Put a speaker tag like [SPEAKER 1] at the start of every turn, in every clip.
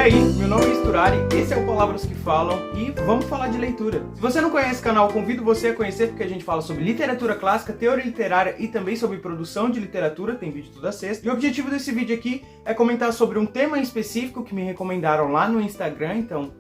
[SPEAKER 1] aí, meu nome é Sturari, esse é o Palavras que Falam e vamos falar de leitura. Se você não conhece o canal, convido você a conhecer porque a gente fala sobre literatura clássica, teoria literária e também sobre produção de literatura, tem vídeo toda sexta. E o objetivo desse vídeo aqui é comentar sobre um tema em específico que me recomendaram lá no Instagram, então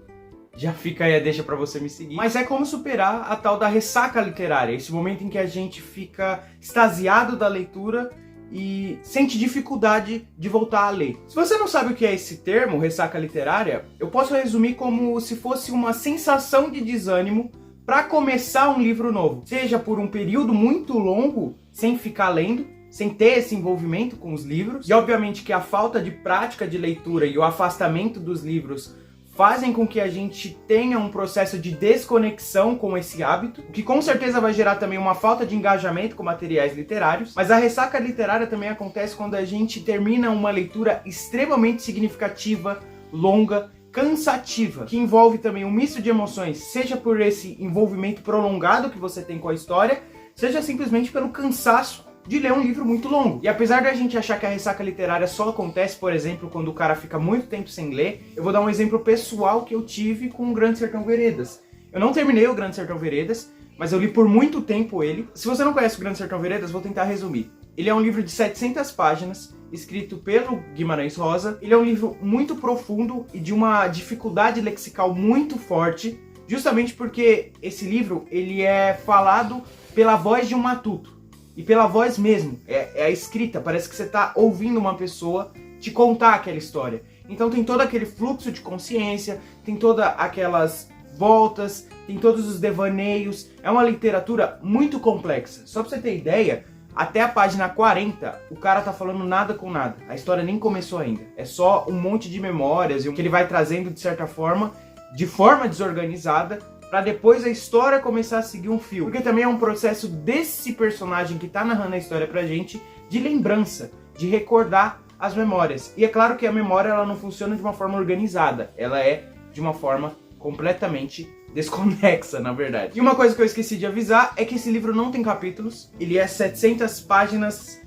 [SPEAKER 1] já fica aí a deixa pra você me seguir. Mas é como superar a tal da ressaca literária, esse momento em que a gente fica extasiado da leitura e sente dificuldade de voltar a ler. Se você não sabe o que é esse termo, ressaca literária, eu posso resumir como se fosse uma sensação de desânimo para começar um livro novo. Seja por um período muito longo, sem ficar lendo, sem ter esse envolvimento com os livros, e obviamente que a falta de prática de leitura e o afastamento dos livros fazem com que a gente tenha um processo de desconexão com esse hábito, o que com certeza vai gerar também uma falta de engajamento com materiais literários. Mas a ressaca literária também acontece quando a gente termina uma leitura extremamente significativa, longa, cansativa, que envolve também um misto de emoções, seja por esse envolvimento prolongado que você tem com a história, seja simplesmente pelo cansaço de ler um livro muito longo. E apesar da gente achar que a ressaca literária só acontece, por exemplo, quando o cara fica muito tempo sem ler, eu vou dar um exemplo pessoal que eu tive com o Grande Sertão Veredas. Eu não terminei o Grande Sertão Veredas, mas eu li por muito tempo ele. Se você não conhece o Grande Sertão Veredas, vou tentar resumir. Ele é um livro de 700 páginas, escrito pelo Guimarães Rosa. Ele é um livro muito profundo e de uma dificuldade lexical muito forte, justamente porque esse livro ele é falado pela voz de um matuto. E pela voz mesmo, é a escrita, parece que você está ouvindo uma pessoa te contar aquela história. Então tem todo aquele fluxo de consciência, tem todas aquelas voltas, tem todos os devaneios. É uma literatura muito complexa. Só pra você ter ideia, até a página 40, o cara tá falando nada com nada. A história nem começou ainda. É só um monte de memórias e o que ele vai trazendo de certa forma, de forma desorganizada, para depois a história começar a seguir um fio. Porque também é um processo desse personagem que tá narrando a história pra gente, de lembrança, de recordar as memórias. E é claro que a memória ela não funciona de uma forma organizada, ela é de uma forma completamente desconexa, na verdade. E uma coisa que eu esqueci de avisar é que esse livro não tem capítulos, ele é 700 páginas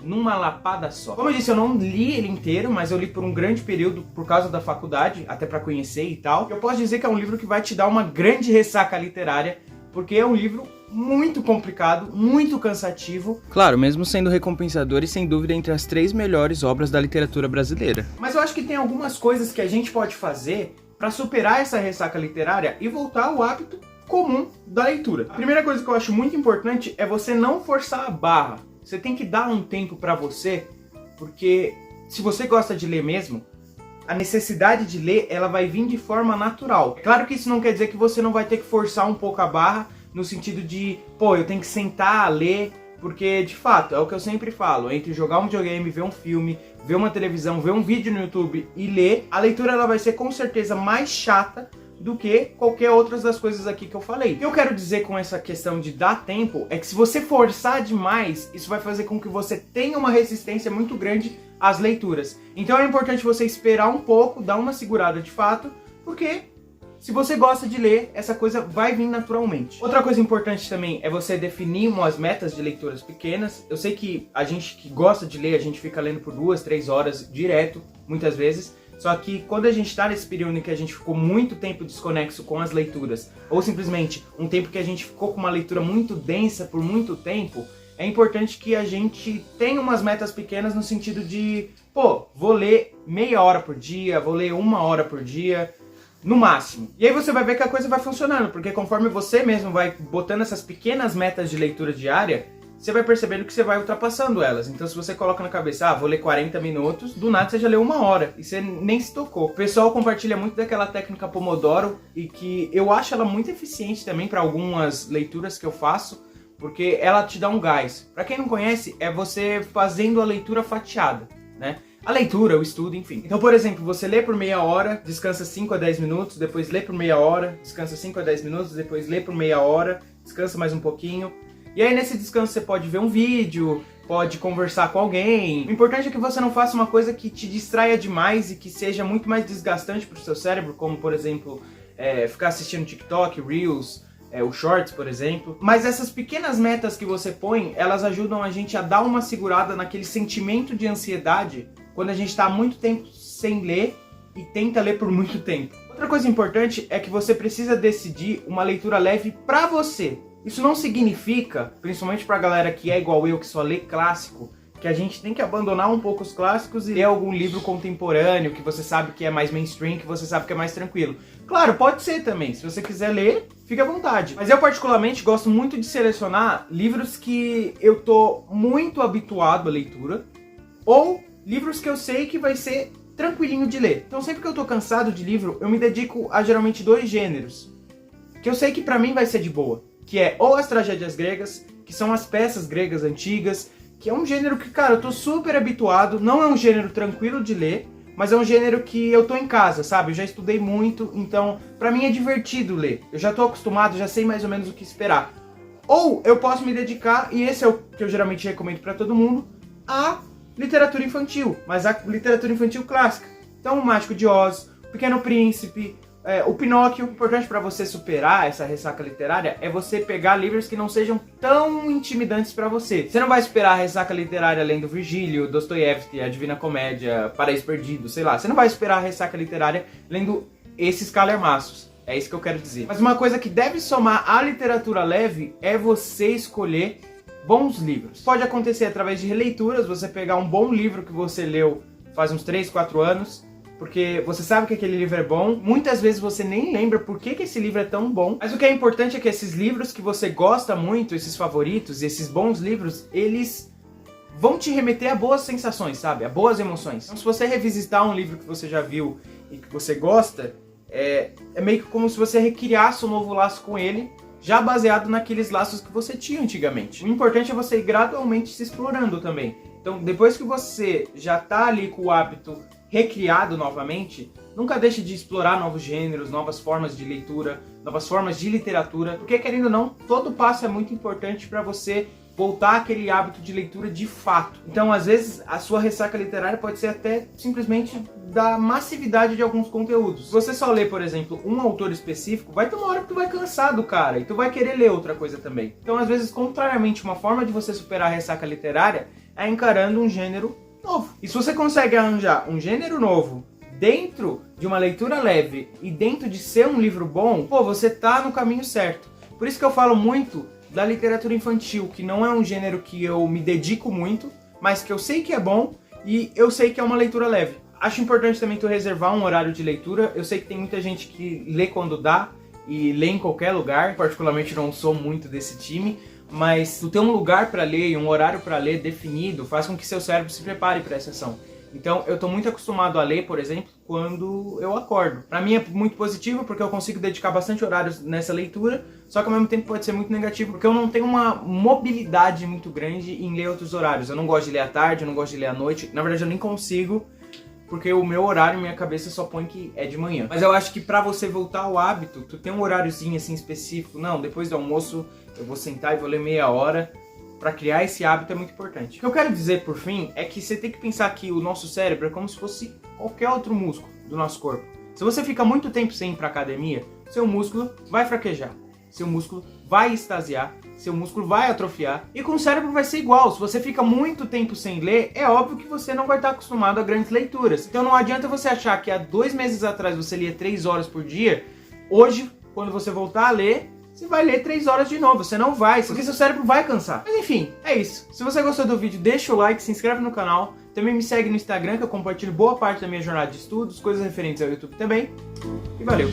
[SPEAKER 1] numa lapada só. Como eu disse, eu não li ele inteiro, mas eu li por um grande período por causa da faculdade, até pra conhecer e tal. Eu posso dizer que é um livro que vai te dar uma grande ressaca literária, porque é um livro muito complicado, muito cansativo. Claro, mesmo sendo recompensador e sem dúvida entre as 3 melhores obras da literatura brasileira. Mas eu acho que tem algumas coisas que a gente pode fazer pra superar essa ressaca literária e voltar ao hábito comum da leitura. A primeira coisa que eu acho muito importante é você não forçar a barra. Você tem que dar um tempo pra você, porque se você gosta de ler mesmo, a necessidade de ler ela vai vir de forma natural. É claro que isso não quer dizer que você não vai ter que forçar um pouco a barra, no sentido de, pô, eu tenho que sentar a ler, porque de fato, é o que eu sempre falo, entre jogar um videogame, ver um filme, ver uma televisão, ver um vídeo no YouTube e ler, a leitura ela vai ser com certeza mais chata do que qualquer outras das coisas aqui que eu falei. O que eu quero dizer com essa questão de dar tempo é que se você forçar demais, isso vai fazer com que você tenha uma resistência muito grande às leituras. Então é importante você esperar um pouco, dar uma segurada de fato, porque se você gosta de ler, essa coisa vai vir naturalmente. Outra coisa importante também é você definir umas metas de leituras pequenas. Eu sei que a gente que gosta de ler, a gente fica lendo por 2, 3 horas direto, muitas vezes. Só que quando a gente está nesse período em que a gente ficou muito tempo desconexo com as leituras, ou simplesmente um tempo que a gente ficou com uma leitura muito densa por muito tempo, é importante que a gente tenha umas metas pequenas no sentido de, pô, vou ler meia hora por dia, vou ler 1 hora por dia, no máximo. E aí você vai ver que a coisa vai funcionando, porque conforme você mesmo vai botando essas pequenas metas de leitura diária, você vai percebendo que você vai ultrapassando elas. Então se você coloca na cabeça, vou ler 40 minutos, do nada você já leu 1 hora, e você nem se tocou. O pessoal compartilha muito daquela técnica Pomodoro, e que eu acho ela muito eficiente também para algumas leituras que eu faço, porque ela te dá um gás. Para quem não conhece, é você fazendo a leitura fatiada, né? A leitura, o estudo, enfim. Então, por exemplo, você lê por meia hora, descansa 5 a 10 minutos, depois lê por meia hora, descansa 5 a 10 minutos, depois lê por meia hora, descansa mais um pouquinho. E aí nesse descanso você pode ver um vídeo, pode conversar com alguém. O importante é que você não faça uma coisa que te distraia demais e que seja muito mais desgastante para o seu cérebro, como por exemplo, ficar assistindo TikTok, Reels, o Shorts, por exemplo. Mas essas pequenas metas que você põe, elas ajudam a gente a dar uma segurada naquele sentimento de ansiedade quando a gente está há muito tempo sem ler e tenta ler por muito tempo. Outra coisa importante é que você precisa decidir uma leitura leve pra você. Isso não significa, principalmente pra galera que é igual eu, que só lê clássico, que a gente tem que abandonar um pouco os clássicos e ler algum livro contemporâneo, que você sabe que é mais mainstream, que você sabe que é mais tranquilo. Claro, pode ser também. Se você quiser ler, fique à vontade. Mas eu particularmente gosto muito de selecionar livros que eu tô muito habituado à leitura, ou livros que eu sei que vai ser tranquilinho de ler. Então sempre que eu tô cansado de livro, eu me dedico a geralmente 2 gêneros, que eu sei que pra mim vai ser de boa, que é ou as tragédias gregas, que são as peças gregas antigas, que é um gênero que, cara, eu tô super habituado, não é um gênero tranquilo de ler, mas é um gênero que eu tô em casa, sabe? Eu já estudei muito, então pra mim é divertido ler. Eu já tô acostumado, já sei mais ou menos o que esperar. Ou eu posso me dedicar, e esse é o que eu geralmente recomendo pra todo mundo, a literatura infantil, mas a literatura infantil clássica. Então, o Mágico de Oz, o Pequeno Príncipe, o Pinóquio. O importante para você superar essa ressaca literária é você pegar livros que não sejam tão intimidantes para você. Você não vai esperar a ressaca literária lendo Virgílio, Dostoiévski, A Divina Comédia, Paraíso Perdido, sei lá. Você não vai esperar a ressaca literária lendo esses calhamaços. É isso que eu quero dizer. Mas uma coisa que deve somar à literatura leve é você escolher bons livros. Pode acontecer através de releituras, você pegar um bom livro que você leu faz uns 3, 4 anos, porque você sabe que aquele livro é bom. Muitas vezes você nem lembra por que esse livro é tão bom. Mas o que é importante é que esses livros que você gosta muito, esses favoritos, esses bons livros, eles vão te remeter a boas sensações, sabe? A boas emoções. Então se você revisitar um livro que você já viu e que você gosta, é meio que como se você recriasse um novo laço com ele, já baseado naqueles laços que você tinha antigamente. O importante é você ir gradualmente se explorando também. Então, depois que você já tá ali com o hábito recriado novamente, nunca deixe de explorar novos gêneros, novas formas de leitura, novas formas de literatura, porque, querendo ou não, todo passo é muito importante para você voltar àquele hábito de leitura de fato. Então, às vezes, a sua ressaca literária pode ser até simplesmente da massividade de alguns conteúdos. Se você só lê, por exemplo, um autor específico, vai ter uma hora que tu vai cansar do cara e tu vai querer ler outra coisa também. Então, às vezes, contrariamente, uma forma de você superar a ressaca literária é encarando um gênero novo. E se você consegue arranjar um gênero novo dentro de uma leitura leve e dentro de ser um livro bom, pô, você tá no caminho certo. Por isso que eu falo muito da literatura infantil, que não é um gênero que eu me dedico muito, mas que eu sei que é bom e eu sei que é uma leitura leve. Acho importante também tu reservar um horário de leitura. Eu sei que tem muita gente que lê quando dá e lê em qualquer lugar. Particularmente não sou muito desse time, mas tu ter um lugar para ler e um horário para ler definido faz com que seu cérebro se prepare para essa ação. Então eu tô muito acostumado a ler, por exemplo, quando eu acordo. Pra mim é muito positivo porque eu consigo dedicar bastante horários nessa leitura, só que ao mesmo tempo pode ser muito negativo porque eu não tenho uma mobilidade muito grande em ler outros horários. Eu não gosto de ler à tarde, eu não gosto de ler à noite. Na verdade eu nem consigo, porque o meu horário, minha cabeça só põe que é de manhã. Mas eu acho que pra você voltar ao hábito, tu tem um horáriozinho assim específico. Não, depois do almoço eu vou sentar e vou ler meia hora. Pra criar esse hábito é muito importante. O que eu quero dizer, por fim, é que você tem que pensar que o nosso cérebro é como se fosse qualquer outro músculo do nosso corpo. Se você fica muito tempo sem ir pra academia, seu músculo vai fraquejar, seu músculo vai extasiar, seu músculo vai atrofiar, e com o cérebro vai ser igual. Se você fica muito tempo sem ler, é óbvio que você não vai estar acostumado a grandes leituras. Então não adianta você achar que há 2 meses atrás você lia 3 horas por dia, hoje, quando você voltar a ler, você vai ler 3 horas de novo. Você não vai, porque seu cérebro vai cansar. Mas enfim, é isso. Se você gostou do vídeo, deixa o like, se inscreve no canal. Também me segue no Instagram, que eu compartilho boa parte da minha jornada de estudos, coisas referentes ao YouTube também. E valeu!